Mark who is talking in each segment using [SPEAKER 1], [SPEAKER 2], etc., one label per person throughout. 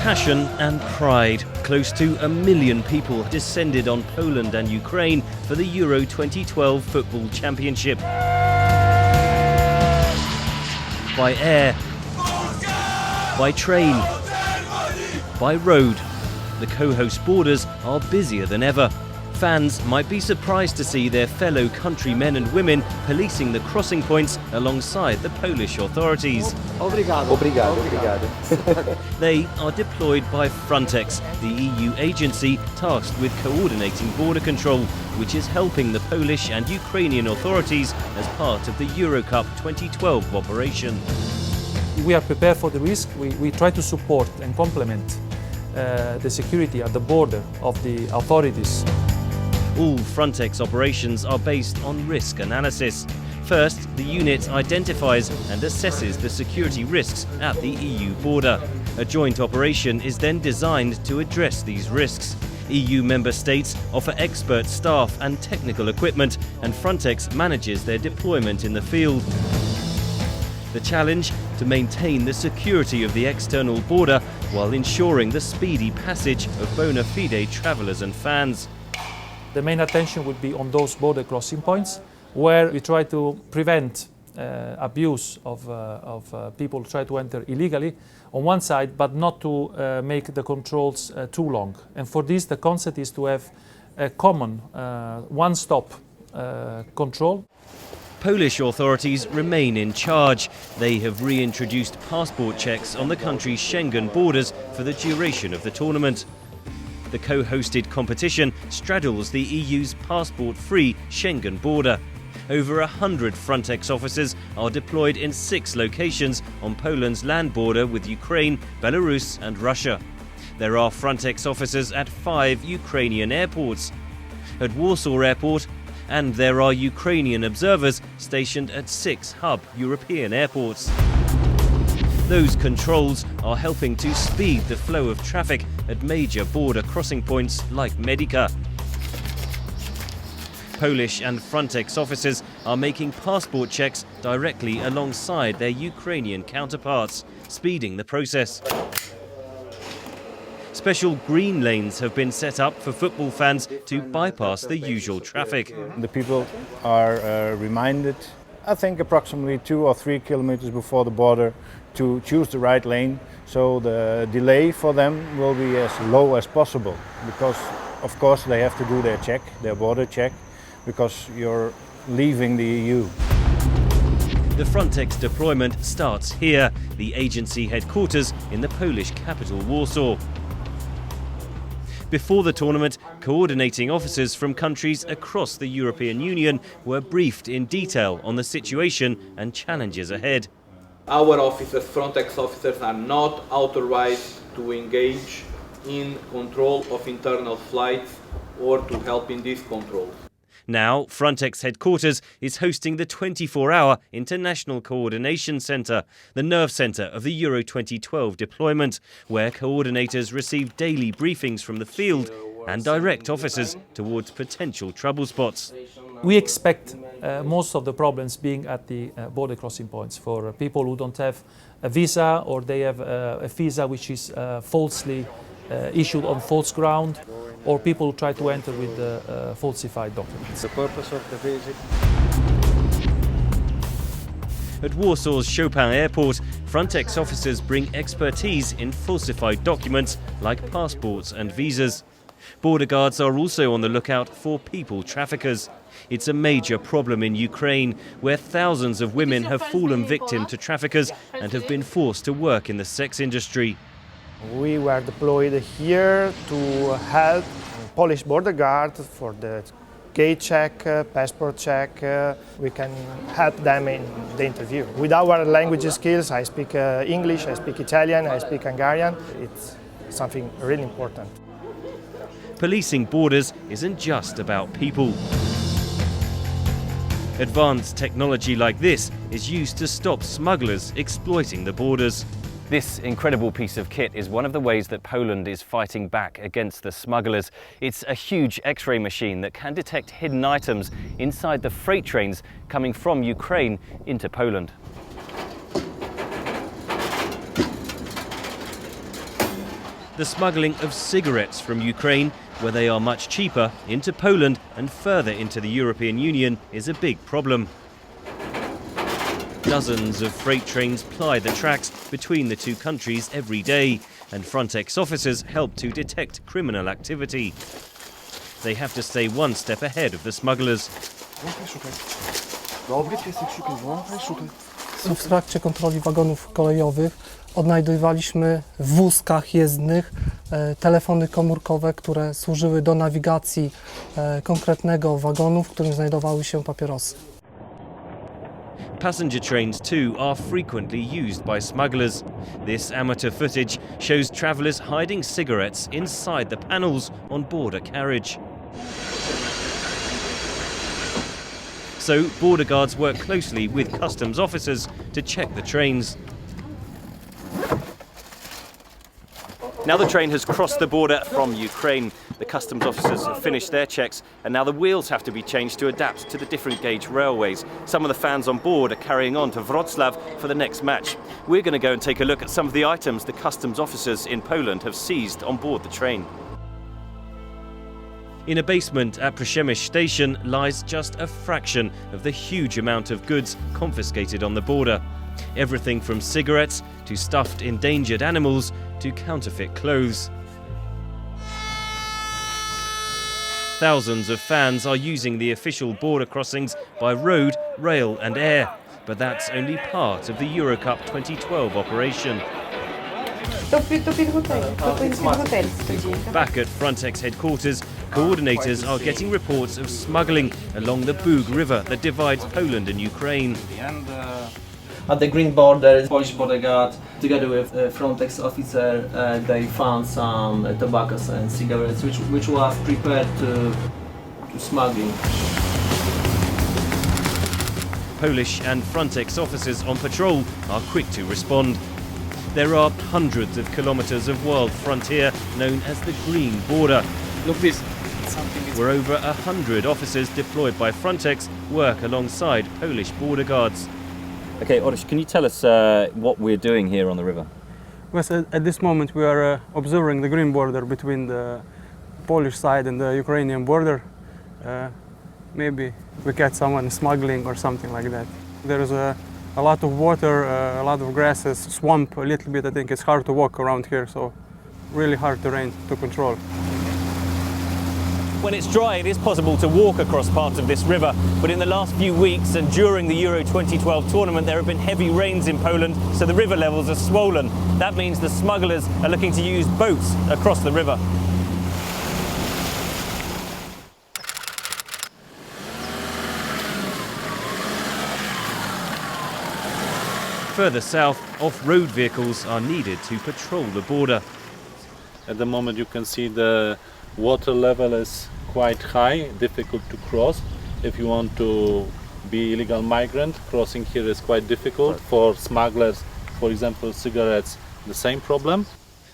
[SPEAKER 1] Passion and pride. Close to 1 million people descended on Poland and Ukraine for the Euro 2012 Football Championship. By air, by train, by road, the co-host borders are busier than ever. Fans might be surprised to see their fellow countrymen and women policing the crossing points alongside the Polish authorities.
[SPEAKER 2] Obrigado.
[SPEAKER 1] They are deployed by Frontex, the EU agency tasked with coordinating border control, which is helping the Polish and Ukrainian authorities as part of the Eurocup 2012 operation.
[SPEAKER 3] We are prepared for the risk. We try to support and complement the security at the border of the authorities.
[SPEAKER 1] All Frontex operations are based on risk analysis. First, the unit identifies and assesses the security risks at the EU border. A joint operation is then designed to address these risks. EU member states offer expert staff and technical equipment, and Frontex manages their deployment in the field. The challenge? To maintain the security of the external border while ensuring the speedy passage of bona fide travellers and fans.
[SPEAKER 3] The main attention would be on those border crossing points where we try to prevent abuse of people who try to enter illegally on one side, but not to make the controls too long. And for this, the concept is to have a common one-stop control.
[SPEAKER 1] Polish authorities remain in charge. They have reintroduced passport checks on the country's Schengen borders for the duration of the tournament. The co-hosted competition straddles the EU's passport-free Schengen border. Over 100 Frontex officers are deployed in 6 locations on Poland's land border with Ukraine, Belarus and Russia. There are Frontex officers at 5 Ukrainian airports. At Warsaw Airport, and there are Ukrainian observers stationed at 6 hub European airports. Those controls are helping to speed the flow of traffic at major border crossing points like Medica. Polish and Frontex officers are making passport checks directly alongside their Ukrainian counterparts, speeding the process. Special green lanes have been set up for football fans to bypass the usual traffic.
[SPEAKER 4] The people are reminded, I think approximately 2 or 3 kilometers before the border, to choose the right lane, so the delay for them will be as low as possible, because of course they have to do their border check, because you're leaving the EU.
[SPEAKER 1] The Frontex deployment starts here, the agency headquarters in the Polish capital Warsaw. Before the tournament, coordinating officers from countries across the European Union were briefed in detail on the situation and challenges ahead.
[SPEAKER 5] Our officers, Frontex officers, are not authorized to engage in control of internal flights or to help in these controls.
[SPEAKER 1] Now, Frontex headquarters is hosting the 24-hour International Coordination Centre, the nerve centre of the Euro 2012 deployment, where coordinators receive daily briefings from the field and direct officers towards potential trouble spots.
[SPEAKER 3] We expect most of the problems being at the border crossing points for people who don't have a visa, or they have a visa which is falsely issued on false ground, or people who try to enter with falsified documents.
[SPEAKER 2] The purpose of the visit.
[SPEAKER 1] At Warsaw's Chopin Airport, Frontex officers bring expertise in falsified documents like passports and visas. Border guards are also on the lookout for people traffickers. It's a major problem in Ukraine, where thousands of women have fallen victim to traffickers and have been forced to work in the sex industry.
[SPEAKER 6] We were deployed here to help Polish border guard for the gate check, passport check. We can help them in the interview. With our language skills, I speak English, I speak Italian, I speak Hungarian. It's something really important.
[SPEAKER 1] Policing borders isn't just about people. Advanced technology like this is used to stop smugglers exploiting the borders. This incredible piece of kit is one of the ways that Poland is fighting back against the smugglers. It's a huge X-ray machine that can detect hidden items inside the freight trains coming from Ukraine into Poland. The smuggling of cigarettes from Ukraine, where they are much cheaper, into Poland and further into the European Union is a big problem. Dozens of freight trains ply the tracks between the two countries every day, and Frontex officers help to detect criminal activity. They have to stay one step ahead of the smugglers.
[SPEAKER 7] W trakcie kontroli wagonów kolejowych odnajdywaliśmy w wózkach jezdnych telefony komórkowe, które służyły do nawigacji konkretnego wagonu, w którym znajdowały się papierosy.
[SPEAKER 1] Passenger trains too are frequently used by smugglers. This amateur footage shows travellers hiding cigarettes inside the panels on board a carriage. So border guards work closely with customs officers to check the trains. Now the train has crossed the border from Ukraine. The customs officers have finished their checks, and now the wheels have to be changed to adapt to the different gauge railways. Some of the fans on board are carrying on to Wrocław for the next match. We're going to go and take a look at some of the items the customs officers in Poland have seized on board the train. In a basement at Przemyśl station lies just a fraction of the huge amount of goods confiscated on the border. Everything from cigarettes to stuffed endangered animals to counterfeit clothes. Thousands of fans are using the official border crossings by road, rail and air, but that's only part of the Eurocup 2012 operation. Back at Frontex headquarters, coordinators are getting reports of smuggling along the Bug River that divides Poland and Ukraine.
[SPEAKER 8] At the green border, Polish border guard, together with Frontex officer, they found some tobacco and cigarettes, which was prepared to smuggling.
[SPEAKER 1] Polish and Frontex officers on patrol are quick to respond. There are hundreds of kilometres of wild frontier known as the Green Border.
[SPEAKER 8] Look this.
[SPEAKER 1] Where over 100 officers deployed by Frontex work alongside Polish border guards.
[SPEAKER 9] Okay, Oreś, can you tell us what we're doing here on the river?
[SPEAKER 10] Yes, at this moment we are observing the green border between the Polish side and the Ukrainian border. Maybe we catch someone smuggling or something like that. There is a lot of water, a lot of grasses, swamp a little bit. I think it's hard to walk around here, so really hard terrain to control.
[SPEAKER 1] When it's dry, it is possible to walk across parts of this river, but in the last few weeks and during the Euro 2012 tournament, there have been heavy rains in Poland, so the river levels are swollen. That means the smugglers are looking to use boats across the river. Further south, off-road vehicles are needed to patrol the border.
[SPEAKER 11] At the moment you can see the water level is quite high, difficult to cross. If you want to be illegal migrant, crossing here is quite difficult. For smugglers, for example, cigarettes, the same problem.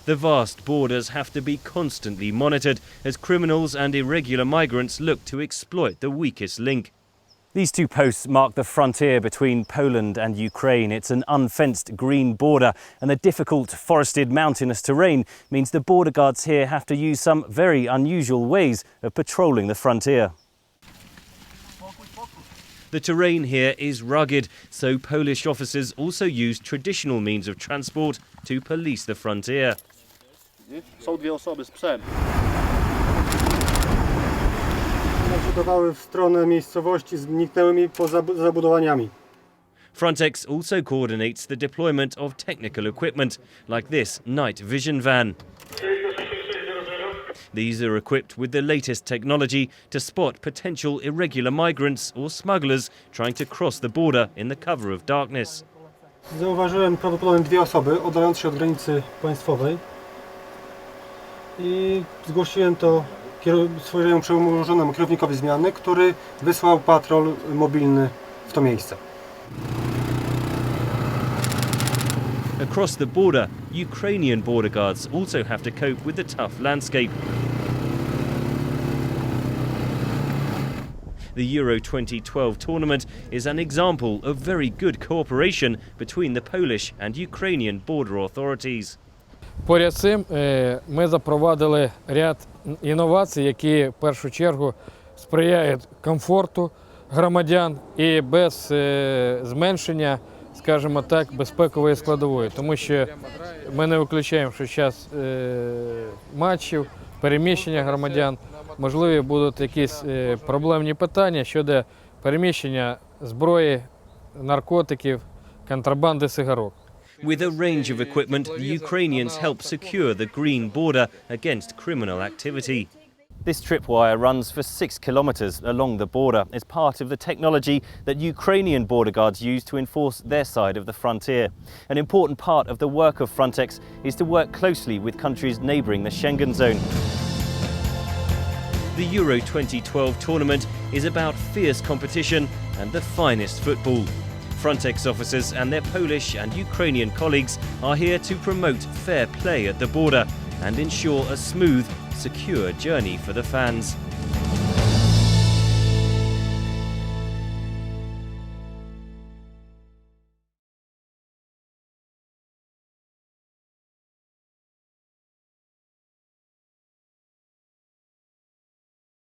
[SPEAKER 1] The vast borders have to be constantly monitored as criminals and irregular migrants look to exploit the weakest link. These two posts mark the frontier between Poland and Ukraine. It's an unfenced green border, and the difficult forested mountainous terrain means the border guards here have to use some very unusual ways of patrolling the frontier. The terrain here is rugged, so Polish officers also use traditional means of transport to police the frontier.
[SPEAKER 11] Są dwie osoby z psem.
[SPEAKER 2] Udawały w stronę miejscowości, zniknęły mi poza zabudowaniami.
[SPEAKER 1] Frontex also coordinates the deployment of technical equipment, like this night vision van. These are equipped with the latest technology to spot potential irregular migrants or smugglers trying to cross the border in the cover of darkness.
[SPEAKER 2] Zauważyłem prawdopodobnie dwie osoby oddalające się od granicy państwowej i zgłosiłem to swojemu przełożonemu kierownikowi zmiany, który wysłał patrol mobilny w to miejsce.
[SPEAKER 1] Across the border, Ukrainian border guards also have to cope with the tough landscape. The Euro 2012 tournament is an example of very good cooperation between the Polish and Ukrainian border authorities.
[SPEAKER 12] Поряд з цим ми запровадили ряд інновацій, які в першу чергу сприяють комфорту громадян і без зменшення, скажімо так, безпекової складової. Тому що ми не виключаємо, що час матчів, переміщення громадян, можливі будуть якісь проблемні питання щодо переміщення зброї, наркотиків, контрабанди сигарок.
[SPEAKER 1] With a range of equipment, the Ukrainians help secure the green border against criminal activity.
[SPEAKER 9] This tripwire runs for 6 kilometres along the border as part of the technology that Ukrainian border guards use to enforce their side of the frontier. An important part of the work of Frontex is to work closely with countries neighbouring the Schengen zone.
[SPEAKER 1] The Euro 2012 tournament is about fierce competition and the finest football. Frontex officers and their Polish and Ukrainian colleagues are here to promote fair play at the border and ensure a smooth, secure journey for the fans.